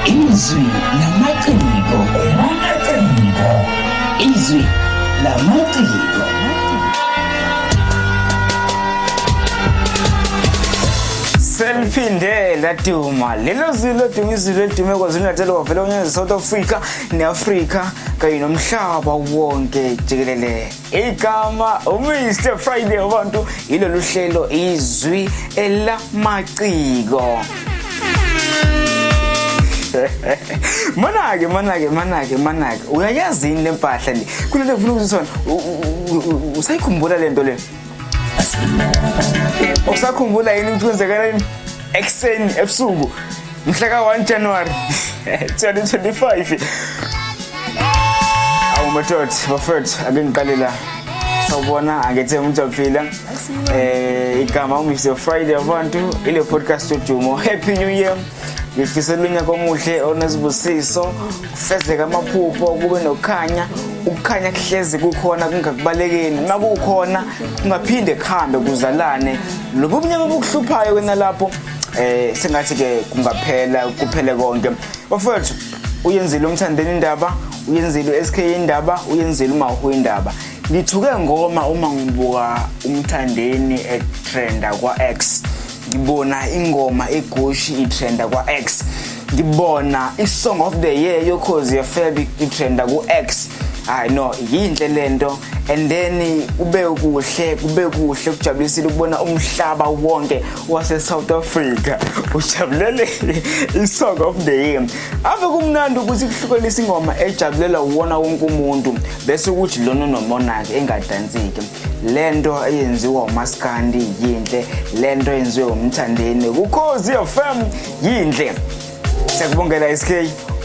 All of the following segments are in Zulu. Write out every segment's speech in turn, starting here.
Izwi lamaciko. Izwi lamaciko. Seliphinde laduma lelo zwi loduma izwi elidume KwaZulu-Natal kwavela unyaka South Africa neAfrika kanye nomhlaba wonke jikelele. Igama uMr Friday abantu ilolu hlelo izwi elamaciko. Manake uyayazi yini lempahla le kulento ufuna ukuzisona usayikhumbula lento le usakhumbula yini ukuthi kwenzekani ekseni ebusuku mhla ka 1 January 2025 awumathot bafethu ake ngiqale la sawubona angethemba ukuthi uyaphila igama uMr Friday abantu ile podcast yodumo happy new year ngifisela unyaka omuhle onesibusiso kufezeka amaphupho kube nokukhanya ukukhanya kuhlezi kukhona kungakubalekeni makukhona kungaphinde kuhambe kuzalane lobu bunyama bokuhluphayo wena lapho sengathi ke kungaphela kuphele konke bafethu uyenzile umthandeni indaba uyenzile SK indaba uyenzile uMahu indaba ngithuke ngoma uma ngibuka umthandeni etrenda kwa X ngibona ingoma egoshi itrenda kwa X ngibona isong of the year yokhozi yaFebi itrenda ku X I know yinhle lento and then kube kuhle kujabulisile ukubona umhlaba wonke wase South Africa ujabulele isong of the year ave kumnandi ukuthi kuhlukanisa ingoma ejabulela uwona wonke umuntu bese ukuthi lona nomonake engadansiki lento eyenziwa uMaskandi yinhle lento eyenziwe umthandeni kuKhozi FM yinhle sekubongela SK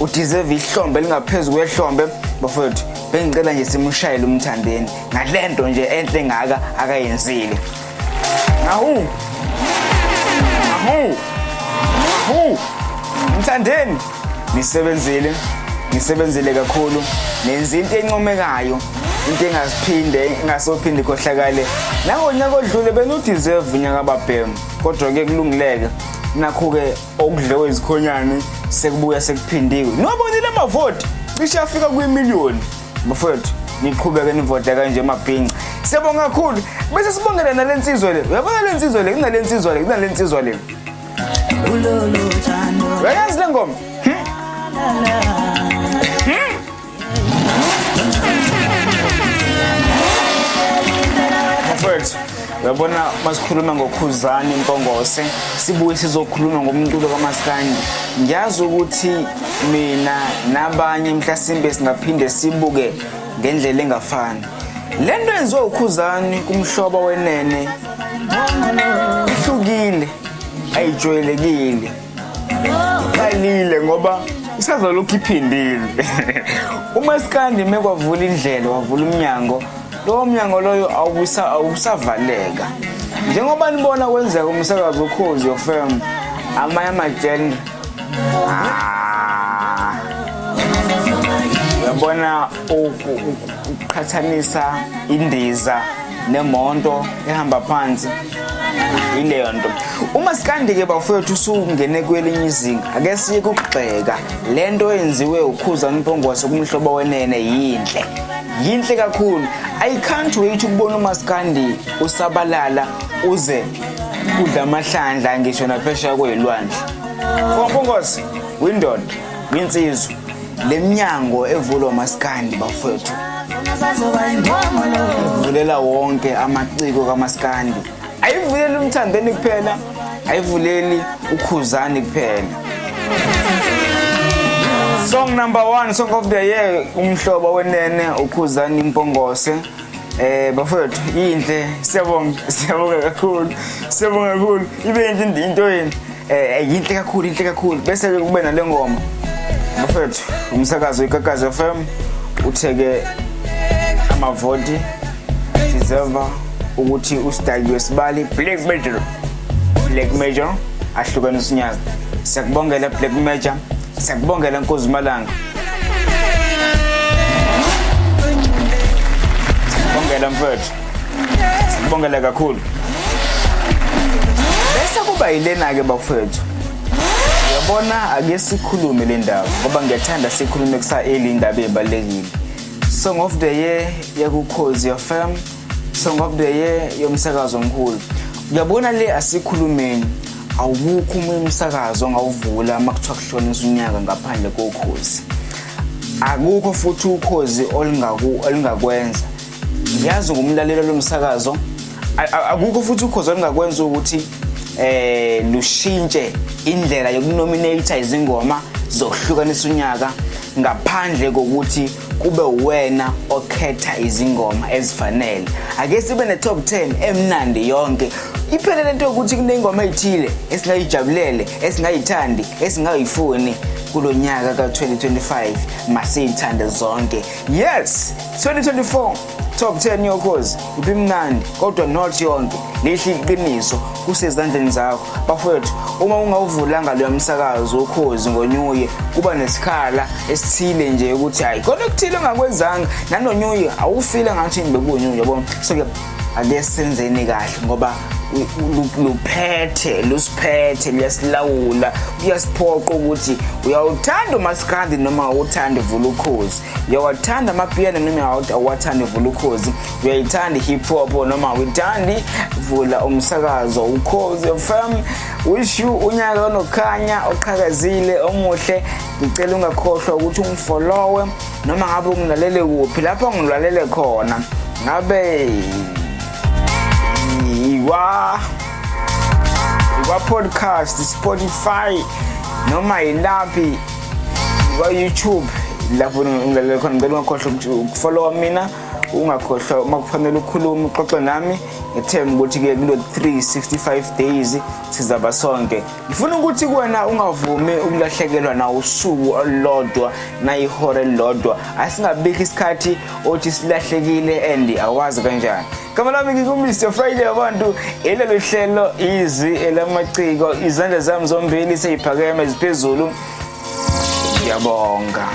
udeserve ihlombe lingaphezulu kwehlombe bafethu bengicela nje simushayele umthandeni ngalento nje enhle ngaka akayenzile nahu umthandeni nisebenzile kakhulu nenza into encomekayo into engasophinde ikhohlakale nangonyaka odlule benudeserve unyaka ababhemu kodwa ke kulungileke nakho ke okudlewe izikhonyane sekubuya sekuphindiwe nobonile amavoti cishe afika kwi-million bafethu niqhubeke nivote kanje emabhinqa siyabonga kakhulu bese sibongela nalensizwe le uyabona lensizwe le kunalensizwe le uyayazi le ngoma bafethu uyabona masikhuluma ngoKhuzani Mpongose sibuye sizokhuluma ngomculo kaMaskandi ngiyazi ukuthi mina nabanye mhlasimbe singaphinde sibuke ngendlela engafani lento enziwa uKhuzani kumhlobo wenene hlukile ayijwayelekile qalile ngoba isazolokhu iphindile uMaskandi mekwavula indlela wavula umnyango lo mnyango loyo awusavaleka njengoba nibona kwenzeka umsakazo woKhozi FM amanye amagender uyabona ukuqhathanisa indiza nemonto ehamba phansi ileyo nto uMaskandi ke bafethu usungene kwelinye izinga ake siye kugxeka lento enziwe uKhuzani Mpongose kumhlobo wenene yinhle kakhulu I can't wait ukubona uMaskandi usabalala uze kudla amahlandla ngisho naphesheya kwezilwandle Mpongose window winsizwe leminyango evulwa uMaskandi bafethu vulela wonke amaciko kaMaskandi ayivuleli umthandeni kuphela ayivuleli uKhuzani kuphela Song number 1 song of the year umhlobo wenene uKhuzani Mpongose bafethu yinhle siyabonga kakhulu ibe into yini yinhle kakhulu bese kube nale ngoma bafethu umsakazo iKakaza FM utheke amavoti deserve ukuthi uStyle wesibali Black Major ahlukana uSinyaza siyakubongela Black Major siyakubongela Nkosi Malanga siyakubongela mfethu siyakubongela kakhulu bese kuba yilena ke bafethu Uyabona ake sikhulume le ndaba ngoba ngiyathanda sikhulume kusa indaba ezibalekile. Song of the year yakuKhozi FM, Song of the year yomsakazo omkhulu. Uyabona le asikhulumeni awukho umsakazo ongawuvula makuthiwa kuhlonisa unyaka ngaphandle koKhozi. Akukho futhi uKhozi olingakwenza. Ngiyazi ngumlalelo lomsakazo akukho futhi uKhozi olingakwenza ukuthi lushintshe indlela yokunominate izingoma zokuhlukanisa unyaka ngaphandle kokuthi kube uwena okhetha izingoma ezifanele. Ake sibe ne top 10 emnandi yonke. Iphelele into ukuthi kunengoma ezithile esingayijabulele, esingayithandi, esingayifuni kulonyaka ka2025 masithande zonke. Yes, 2024 top 10 yoKhozi ibimnandi kodwa not yonke. Lihle iqiniso kusezandleni zakho. Bafowethu, uma ungawuvulanga lo msakazo uKhozi ngoNew kuba nesikhala esithile nje ukuthi hayi khona ukuthile ongakwenzanga nanoNew awufile ngathi bekuNew yabona. So ke ake senzeni kahle ngoba lusiphethe liyasilawula uyasiphoqa ukuthi uyawuthanda uMaskandi noma uthanda uvula uKhozi, uyawathanda amapiano noma uwathanda uvula uKhozi, uyayithanda hip hop noma uthandi vula umsakazo uKhozi FM. Wish you unyaka onokhanya oqhakazile omuhle. Ngicela ungakhohlwa ukuthi ungifollowe noma ngabe ungilalele kuphi lapho ngilalele khona, ngabe iwa podcast, Spotify noma ilaphi wa YouTube lapho ngilalela khona. Ngicela ungakhohlwa ukufollow mina, ungakhohlwa makufanele ukhulume uxoxe nami. Ngithemba ukuthi ke kulo 365 days sizaba sonke. Ngifuna ukuthi kuwena ungavumi ukulahlekelwa na usuku olodwa na ihora elilodwa. Asingabiki isikhathi othi silahlekile and awazi kanjani. Kama lami ngikuMr Friday abantu elelo hlelo izi elamaciko, izandla zami zombili seyiphakeme ziphezulu. Ngiyabonga.